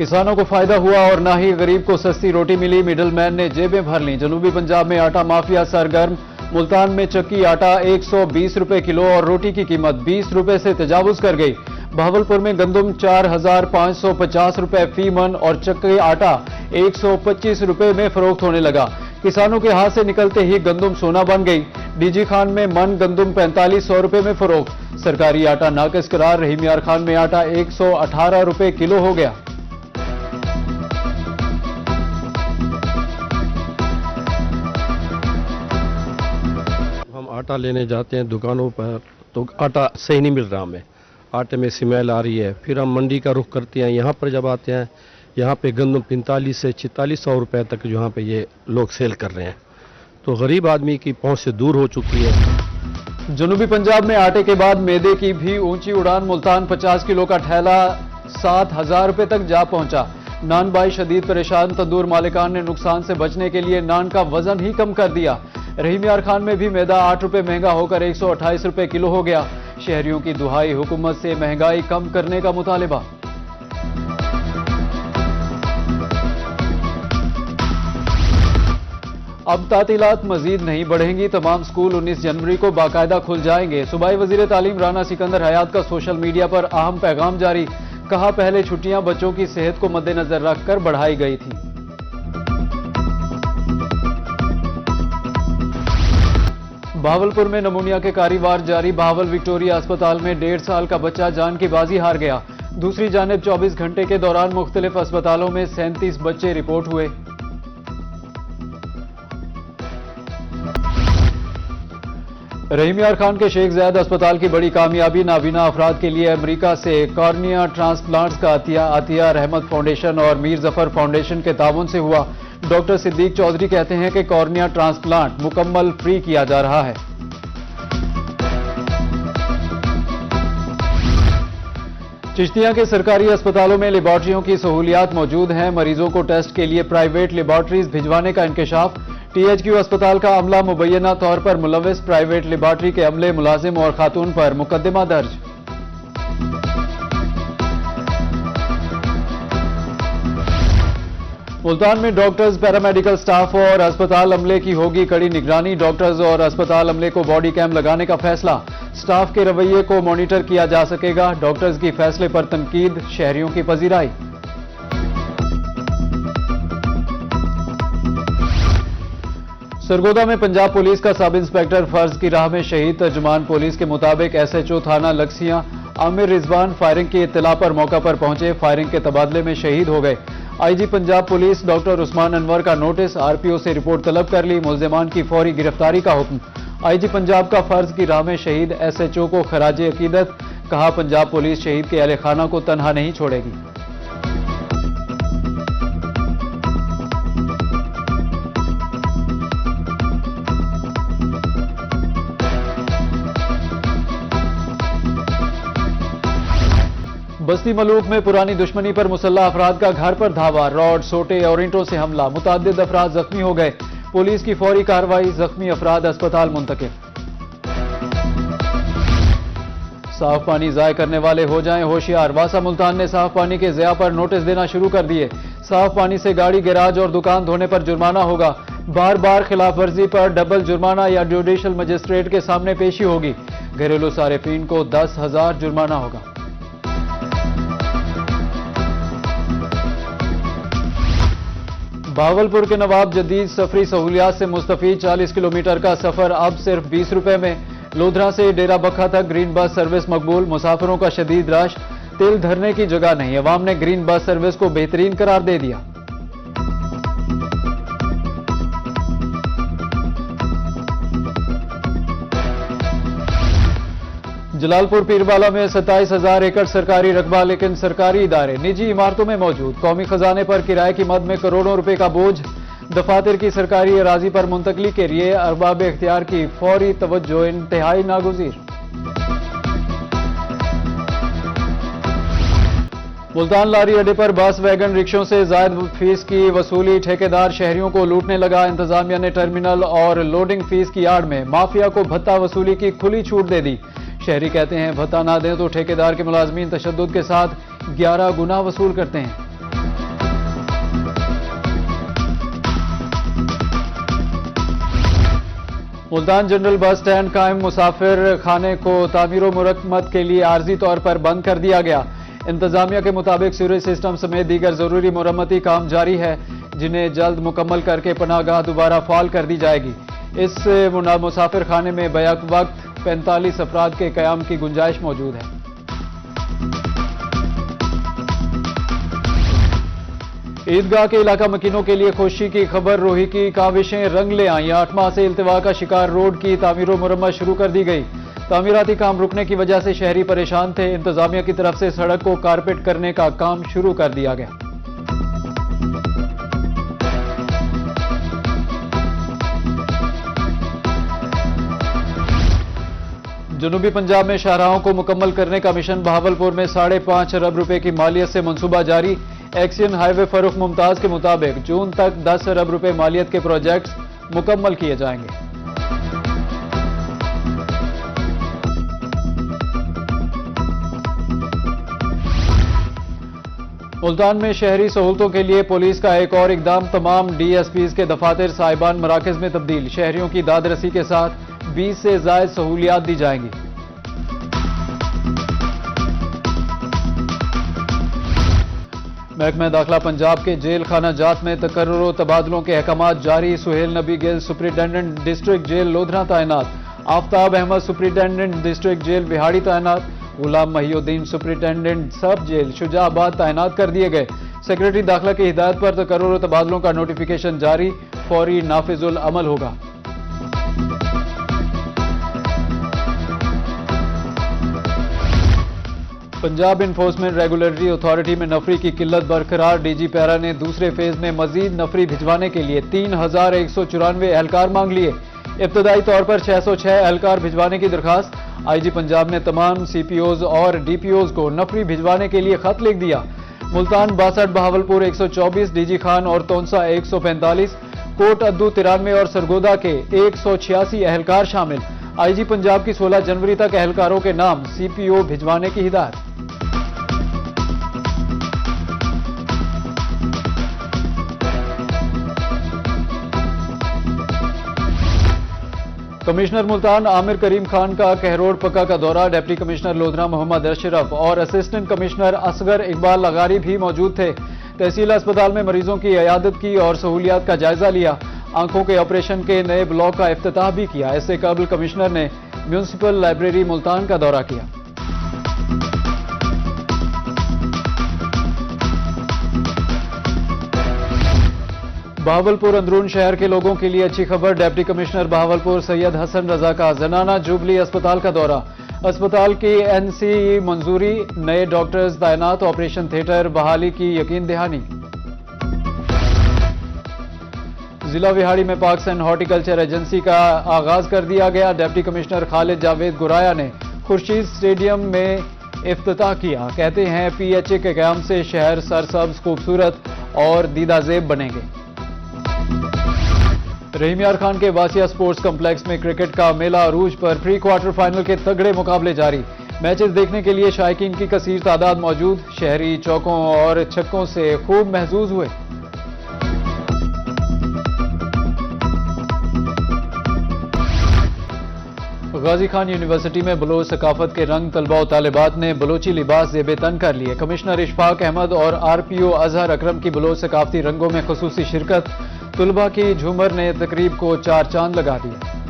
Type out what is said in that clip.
किसानों को फायदा हुआ और ना ही गरीब को सस्ती रोटी मिली, मिडलमैन ने जेबें भर लीं। जनूबी पंजाब में आटा माफिया सरगर्म, मुल्तान में चक्की आटा 120 रुपए किलो और रोटी की कीमत 20 रुपए से तजावुज कर गई। बहावलपुर में गंदम 4550 रुपए फी मन और चक्की आटा 125 रुपए में फरोख्त होने लगा। किसानों के हाथ से निकलते ही गंदम सोना बन गई। डीजी खान में मन गंदम 4500 रुपए में फरोख्त। सरकारी आटा नाकिस करार। रहीम यार खान में आटा 118 रुपए किलो हो गया। हम आटा लेने जाते हैं दुकानों पर तो आटा सही नहीं मिल रहा हमें, आटे में स्मेल आ रही है। फिर हम मंडी का रुख करते हैं, यहाँ पर जब आते हैं यहाँ पे गंदम 45 से 4400 रुपए तक जो यहाँ पे ये लोग सेल कर रहे हैं, तो गरीब आदमी की पहुंच से दूर हो चुकी है। जनूबी पंजाब में आटे के बाद मैदे की भी ऊंची उड़ान। मुल्तान 50 किलो का ठेला 7000 रुपए तक जा पहुंचा। नान बाई शदीद परेशान, तंदूर मालिकान ने नुकसान से बचने के लिए नान का वजन ही कम कर दिया। रहीम यार खान में भी मैदा 8 रुपए महंगा होकर 128 रुपए किलो हो गया। शहरियों की दुहाई, हुकूमत से महंगाई कम करने का मुतालिबा। अब तातीलात मजीद नहीं बढ़ेंगी, तमाम स्कूल 19 जनवरी को बाकायदा खुल जाएंगे। सूबाई वजीर तालीम राना सिकंदर हयात का सोशल मीडिया पर अहम पैगाम जारी। कहा, पहले छुट्टियां बच्चों की सेहत को मद्देनजर रखकर बढ़ाई गई थी। बहावलपुर में नमूनिया के कारीवार जारी। बहावल विक्टोरिया अस्पताल में 1.5 साल का बच्चा जान की बाजी हार गया। दूसरी जानिब 24 घंटे के दौरान मुख्तलिफ अस्पतालों में 37 बच्चे रिपोर्ट हुए। रहीम यार खान के शेख ज़ैद अस्पताल की बड़ी कामयाबी। नाबीना अफराद के लिए अमेरिका से कॉर्निया ट्रांसप्लांट्स का आतिया रहमत फाउंडेशन और मीर जफर फाउंडेशन के ताउन से हुआ। डॉक्टर सिद्दीक चौधरी कहते हैं कि कॉर्निया ट्रांसप्लांट मुकम्मल फ्री किया जा रहा है। चिश्तिया के सरकारी अस्पतालों में लेबॉर्ट्रियों की सहूलियात मौजूद हैं। मरीजों को टेस्ट के लिए प्राइवेट लेबॉर्ट्रीज भिजवाने का इंकशाफ। THQ अस्पताल का अमला मुबैना तौर पर मुलविस। प्राइवेट लेबॉर्ट्री के अमले, मुलाजिम और खातून पर मुकदमा दर्ज। मुल्तान में डॉक्टर्स, पैरामेडिकल स्टाफ और अस्पताल अमले की होगी कड़ी निगरानी। डॉक्टर्स और अस्पताल अमले को बॉडी कैम लगाने का फैसला। स्टाफ के रवैये को मॉनिटर किया जा सकेगा। डॉक्टर्स की फैसले पर तनकीद, शहरियों की पजीराई। सरगोदा में पंजाब पुलिस का सब इंस्पेक्टर फर्ज की राह में शहीद। तर्जुमान पुलिस के मुताबिक SHO थाना लक्सियां आमिर रिजवान फायरिंग की इत्तला पर मौका पर पहुंचे। फायरिंग के तबादले में शहीद हो गए। IG Punjab police doctor Usman Anwar का नोटिस। RPO से रिपोर्ट तलब कर ली। मुल्जिमान की फौरी गिरफ्तारी का हुक्म। IG पंजाब का फर्ज की राह में शहीद SHO को खराजे अकीदत। कहा, पंजाब पुलिस शहीद के अहले खाना को तनहा नहीं छोड़ेगी। बस्ती मलूक में पुरानी दुश्मनी पर मुसल्लह अफराद का घर पर धावा। रॉड, सोटे और ईंटों से हमला। मुताद्दिद अफराद जख्मी हो गए। पुलिस की फौरी कार्रवाई। जख्मी अफराद अस्पताल मुंतकिल। साफ पानी ज़ाय करने वाले हो जाएं होशियार। वासा मुल्तान ने साफ पानी के ज़या पर नोटिस देना शुरू कर दिए। साफ पानी से गाड़ी, गैराज और दुकान धोने पर जुर्माना होगा। बार बार खिलाफ वर्जी पर डबल जुर्माना या जुडिशल मजिस्ट्रेट के सामने पेशी होगी। घरेलू सारिफीन को 10,000 जुर्माना होगा। बहावलपुर के नवाब जदीद सफरी सहूलियात से मुस्तफीद। 40 किलोमीटर का सफर अब सिर्फ 20 रुपए में। लोधरा से डेरा बखा तक ग्रीन बस सर्विस मकबूल। मुसाफिरों का शदीद रश। तेल धरने की जगह नहीं। अवाम ने ग्रीन बस सर्विस को बेहतरीन करार दे दिया। जलालपुर पीरवाला में 27,000 एकड़ सरकारी रकबा, लेकिन सरकारी इदारे निजी इमारतों में मौजूद। कौमी खजाने पर किराए की मद में करोड़ों रुपए का बोझ। दफातर की सरकारी अराजी पर मुंतकली के लिए अरबाब इख्तियार की फौरी तवज्जो इंतहाई नागुज़ीर। मुल्तान लारी अड्डे पर बस, वैगन, रिक्शों से जायद फीस की वसूली। ठेकेदार शहरियों को लूटने लगा। इंतजामिया ने टर्मिनल और लोडिंग फीस की आड़ में माफिया को भत्ता वसूली की खुली छूट दे दी। शहरी कहते हैं भत्ता ना दें तो ठेकेदार के मुलाजमीन तशद्दुद के साथ 11 गुना वसूल करते हैं। मुल्तान जनरल बस स्टैंड कायम मुसाफिर खाने को तामीर मुरम्मत के लिए आर्जी तौर पर बंद कर दिया गया। इंतजामिया के मुताबिक सीवरेज सिस्टम समेत दीगर जरूरी मुरम्मती काम जारी है, जिन्हें जल्द मुकम्मल करके पनाहगाह दोबारा फाल कर दी जाएगी। इस मुसाफिर खाने में बैक वक्त 45 अफराद के कयाम की गुंजाइश मौजूद है। ईदगाह के इलाका मकीनों के लिए खुशी की खबर, रोही की काविशें रंग ले आईं। 8 माह से इल्तिवा का शिकार रोड की तामीर व मुरम्मत शुरू कर दी गई। तामीराती काम रुकने की वजह से शहरी परेशान थे। इंतजामिया की तरफ से सड़क को कारपेट करने का काम शुरू कर दिया गया। जनूबी पंजाब में शाहराहों को मुकम्मल करने का मिशन बहावलपुर में 5.5 अरब रुपए की मालियत से मंसूबा जारी। एक्सियन हाईवे फरूख मुमताज के मुताबिक जून तक 10 अरब रुपए मालियत के प्रोजेक्ट्स मुकम्मल किए जाएंगे। मुल्तान में शहरी सहूलतों के लिए पुलिस का एक और इकदाम, तमाम डीएसपीज के दफातर साहिबान मराकज में तब्दील। शहरियों की दाद रसी के साथ 20 से ज्यादा सहूलियात दी जाएंगी। महकमा दाखिला पंजाब के जेल खाना जात में तकर्रुर व तबादलों के अहकामात जारी। Suhail Nabi Gill superintendent district jail Lodhran तैनात। Aftab Ahmed superintendent district jail बिहाड़ी तैनात। Ghulam Mohiuddin superintendent sub jail Shujabad तैनात कर दिए गए। सेक्रेटरी दाखिला की हिदायत पर तकर्रुर तबादलों का नोटिफिकेशन जारी, फौरी नाफिजुल अमल होगा। पंजाब इन्फोर्समेंट रेगुलेटरी अथॉरिटी में नफरी की किल्लत बरकरार। डीजी पैरा ने दूसरे फेज में मजीद नफरी भिजवाने के लिए 3194 एहलकार मांग लिए। इब्तदाई तौर पर 606 एहलकार भिजवाने की दरखास्त। आईजी पंजाब ने तमाम सीपीओज और डीपीओज को नफरी भिजवाने के लिए खत लिख दिया। मुल्तान 62, बहावलपुर 124, डीजी खान और तोनसा 145, कोट अद्दू 93 और सरगोदा के 186 एहलकार शामिल। आईजी पंजाब की 16 जनवरी तक एहलकारों के नाम सीपीओ भिजवाने की हिदायत। कमिश्नर मुल्तान आमिर करीम खान का कहरोड़ पक्का का दौरा। डिप्टी कमिश्नर लोधरा मोहम्मद अशरफ और असिस्टेंट कमिश्नर असगर इकबाल लगारी भी मौजूद थे। तहसील अस्पताल में मरीजों की इयादत की और सहूलियात का जायजा लिया। आंखों के ऑपरेशन के नए ब्लॉक का इफ्तिताह भी किया। इससे कबल कमिश्नर ने म्यूनिसिपल लाइब्रेरी मुल्तान का दौरा किया। बहावलपुर अंदरून शहर के लोगों के लिए अच्छी खबर। डिप्टी कमिश्नर बहावलपुर सैयद हसन रजा का जनाना जुबली अस्पताल का दौरा। अस्पताल की एनसी मंजूरी, नए डॉक्टर्स तैनात, ऑपरेशन थिएटर बहाली की यकीन दहानी। जिला विहाड़ी में पाकिस्तान हॉर्टिकल्चर एजेंसी का आगाज कर दिया गया। डिप्टी कमिश्नर खालिद जावेद गुराया ने खुर्शीद स्टेडियम में इफ्तिताह किया। कहते हैं पीएचए के क़याम से शहर सरसब्ज, खूबसूरत और दीदाजेब बनेंगे। रहीम यार खान के वासिया स्पोर्ट्स कॉम्प्लेक्स में क्रिकेट का मेला अरूज पर। प्री क्वार्टर फाइनल के तगड़े मुकाबले जारी। मैचेस देखने के लिए शायकीन की कसीर तादाद मौजूद। शहरी चौकों और छक्कों से खूब महजूज हुए। गाजी खान यूनिवर्सिटी में बलोच सकाफत के रंग, तलबा और तालिबात ने बलोची लिबास ज़ेबे तन कर लिए। कमिश्नर इशफाक अहमद और आरपीओ अजहर अकरम की बलोच सकाफती रंगों में खुसूसी शिरकत। तलबा की झूमर ने तकरीब को 4 चांद लगा दिया।